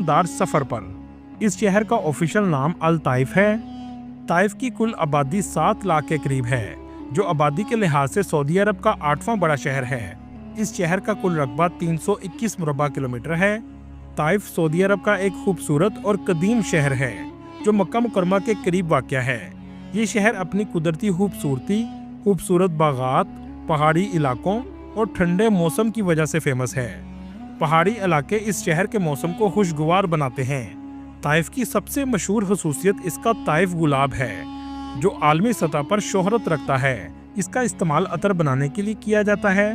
दार सफर पर। इस शहर का ऑफिशियल नाम अल ताइफ है। ताइफ की कुल आबादी 7 लाख के करीब है, जो आबादी के लिहाज से सऊदी अरब का 8वां बड़ा शहर है। इस शहर का कुल रकबा 321 मुरबा किलोमीटर है। ताइफ सऊदी अरब का एक खूबसूरत और कदीम शहर है जो मक्का मुकरमा के करीब वाक़या है। ये शहर अपनी कुदरती खूबसूरती, खूबसूरत बागात, पहाड़ी इलाकों और ठंडे मौसम की वजह से फेमस है। पहाड़ी इलाके इस शहर के मौसम को खुशगवार बनाते हैं। ताइफ की सबसे मशहूर खसूसियत इसका ताइफ गुलाब है, जो आलमी सतह पर शोहरत रखता है। इसका इस्तेमाल अतर बनाने के लिए किया जाता है।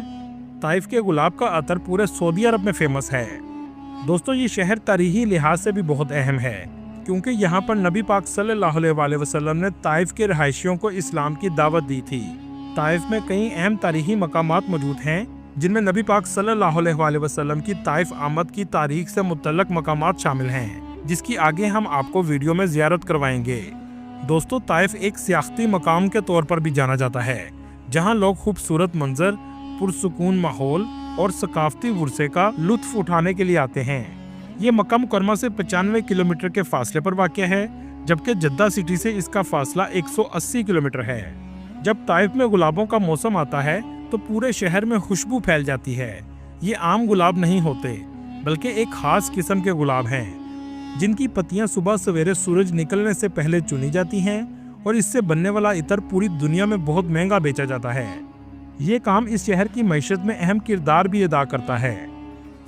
ताइफ के गुलाब का अतर पूरे सऊदी अरब में फेमस है। दोस्तों, ये शहर तारीखी लिहाज से भी बहुत अहम है, क्योंकि यहाँ पर नबी पाक सल्लल्लाहु अलैहि वसल्लम ने ताइफ के रहायशियों को इस्लाम की दावत दी थी। ताइफ में कई अहम तारीखी मकामात मौजूद हैं, जिनमें नबी पाक सल्लल्लाहु अलैहि वसल्लम की ताइफ आमद की तारीख से मुतल्लक मकामात शामिल हैं, जिसकी आगे हम आपको वीडियो में ज़ियारत करवाएंगे। दोस्तों, ताइफ एक सियाहती मकाम के तौर पर भी जाना जाता है, जहां लोग खूबसूरत मंजर, पुरसुकून माहौल और सकाफती वर्से का लुत्फ उठाने के लिए आते हैं। ये मक्का मुकरमा से 95 किलोमीटर के फासले पर वाक़या है, जबकि जद्दा सिटी से इसका फासला 180 किलोमीटर है। जब ताइफ में गुलाबों का मौसम आता है तो पूरे शहर में खुशबू फैल जाती है। ये आम गुलाब नहीं होते, बल्कि एक खास किस्म के गुलाब हैं, जिनकी पत्तियां सुबह सवेरे सूरज निकलने से पहले चुनी जाती हैं और इससे बनने वाला इत्र पूरी दुनिया में बहुत महंगा बेचा जाता है। ये काम इस शहर की मईशत में अहम किरदार भी अदा करता है।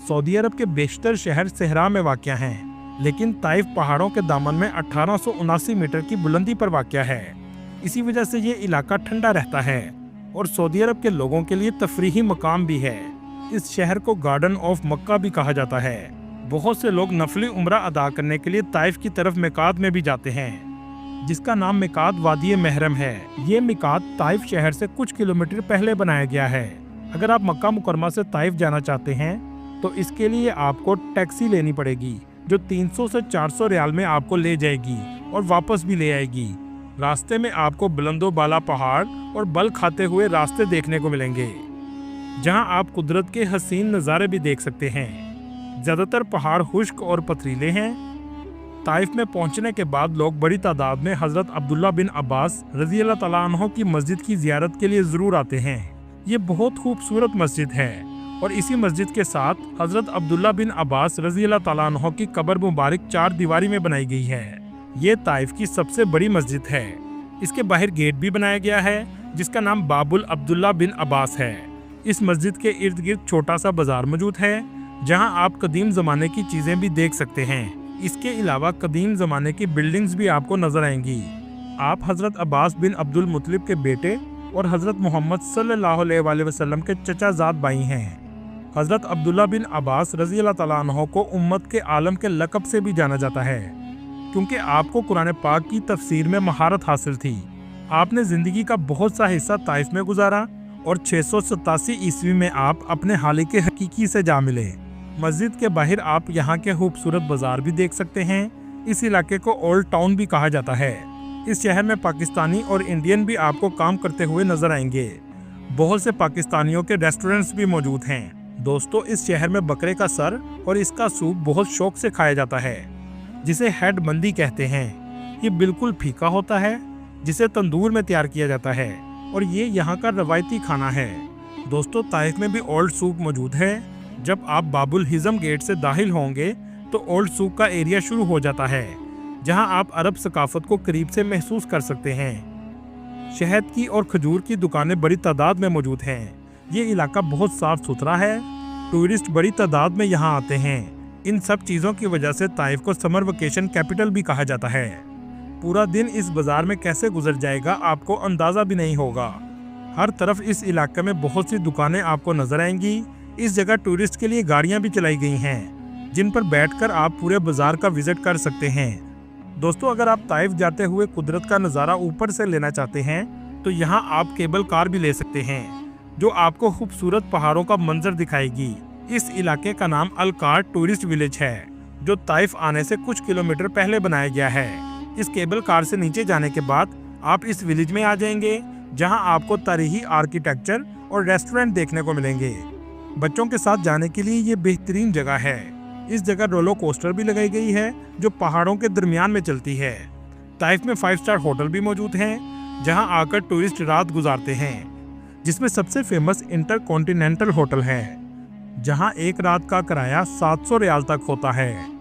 सऊदी अरब के बेशतर शहर सहरा में वाक़या हैं, लेकिन ताइफ पहाड़ों के दामन में 1879 मीटर की बुलंदी पर वाक़या है। इसी वजह से ये इलाका ठंडा रहता है और सऊदी अरब के लोगों के लिए तफरीही मकाम भी है। इस शहर को गार्डन ऑफ मक्का भी कहा जाता है। बहुत से लोग नफली उम्रा अदा करने के लिए ताइफ की तरफ मिकात में भी जाते हैं, जिसका नाम मिकात वादी महरम है। ये मिकात ताइफ शहर से कुछ किलोमीटर पहले बनाया गया है। अगर आप मक्का मुकरमा से ताइफ जाना चाहते हैं तो इसके लिए आपको टैक्सी लेनी पड़ेगी, जो 300 से 400 रियाल में आपको ले जाएगी और वापस भी ले आएगी। रास्ते में आपको बुलंदो बाला पहाड़ और बल खाते हुए रास्ते देखने को मिलेंगे, जहां आप कुदरत के हसीन नज़ारे भी देख सकते हैं। ज़्यादातर पहाड़ खुश्क और पथरीले हैं। ताइफ में पहुंचने के बाद लोग बड़ी तादाद में हज़रत अब्दुल्ला बिन अब्बास रज़ी अल्लाह तआला अन्हु की मस्जिद की ज़ियारत के लिए ज़रूर आते हैं। ये बहुत खूबसूरत मस्जिद है और इसी मस्जिद के साथ हज़रत अब्दुल्ला बिन अब्बास रज़ी अल्लाह तआला अन्हु की कब्र मुबारक 4 दीवारी में बनाई गई है। ये ताइफ की सबसे बड़ी मस्जिद है। इसके बाहर गेट भी बनाया गया है, जिसका नाम बाबुल अब्दुल्ला बिन अब्बास है। इस मस्जिद के इर्द गिर्द छोटा सा बाजार मौजूद है, जहां आप कदीम ज़माने की चीज़ें भी देख सकते हैं। इसके अलावा कदीम ज़माने की बिल्डिंग्स भी आपको नजर आएंगी। आप हज़रत अब्बास बिन अब्दुल मुत्तलिब के बेटे और हज़रत मोहम्मद सल्लल्लाहु अलैहि वसल्लम के चचाजाद भाई हैं। हज़रत अब्दुल्ला बिन अब्बास रज़ी अल्लाह तआला अन्हु को उम्मत के आलम के लक़ब से भी जाना जाता है, क्योंकि आपको कुरान पाक की तफसीर में महारत हासिल थी। आपने ज़िंदगी का बहुत सा हिस्सा ताइफ में गुजारा और 687 ईस्वी में आप अपने हालिक हकीकी से जा मिले। मस्जिद के बाहर आप यहाँ के खूबसूरत बाजार भी देख सकते हैं। इस इलाके को ओल्ड टाउन भी कहा जाता है। इस शहर में पाकिस्तानी और इंडियन भी आपको काम करते हुए नजर आएंगे। बहुत से पाकिस्तानियों के रेस्टोरेंट्स भी मौजूद हैं। दोस्तों, इस शहर में बकरे का सर और इसका सूप बहुत शौक से खाया जाता है, जिसे हेड मंदी कहते हैं। ये बिल्कुल फीका होता है, जिसे तंदूर में तैयार किया जाता है और ये यहाँ का रवायती खाना है। दोस्तों, ताइफ में भी ओल्ड सूक मौजूद है। जब आप बाबुल हिज़म गेट से दाखिल होंगे तो ओल्ड सूक का एरिया शुरू हो जाता है, जहाँ आप अरब सकाफत को करीब से महसूस कर सकते हैं। शहद की और खजूर की दुकानें बड़ी तादाद में मौजूद हैं। ये इलाका बहुत साफ सुथरा है। टूरिस्ट बड़ी तादाद में यहाँ आते हैं। इन सब चीज़ों की वजह से ताइफ को समर वेकेशन कैपिटल भी कहा जाता है। पूरा दिन इस बाजार में कैसे गुजर जाएगा आपको अंदाज़ा भी नहीं होगा। हर तरफ इस इलाके में बहुत सी दुकानें आपको नजर आएंगी। इस जगह टूरिस्ट के लिए गाड़ियां भी चलाई गई हैं, जिन पर बैठकर आप पूरे बाजार का विजिट कर सकते हैं। दोस्तों, अगर आप ताइफ जाते हुए कुदरत का नज़ारा ऊपर से लेना चाहते हैं तो यहाँ आप केबल कार भी ले सकते हैं, जो आपको खूबसूरत पहाड़ों का मंजर दिखाएगी। इस इलाके का नाम अल कार टूरिस्ट विलेज है, जो ताइफ आने से कुछ किलोमीटर पहले बनाया गया है। इस केबल कार से नीचे जाने के बाद आप इस विलेज में आ जाएंगे, जहां आपको तारीखी आर्किटेक्चर और रेस्टोरेंट देखने को मिलेंगे। बच्चों के साथ जाने के लिए ये बेहतरीन जगह है। इस जगह रोलर कोस्टर भी लगाई गई है जो पहाड़ों के दरमियान में चलती है। ताइफ में 5 स्टार होटल भी मौजूद हैं जहां आकर टूरिस्ट रात गुजारते हैं, जिसमें सबसे फेमस इंटरकॉन्टिनेंटल होटल है जहां एक रात का किराया 700 रियाल तक होता है।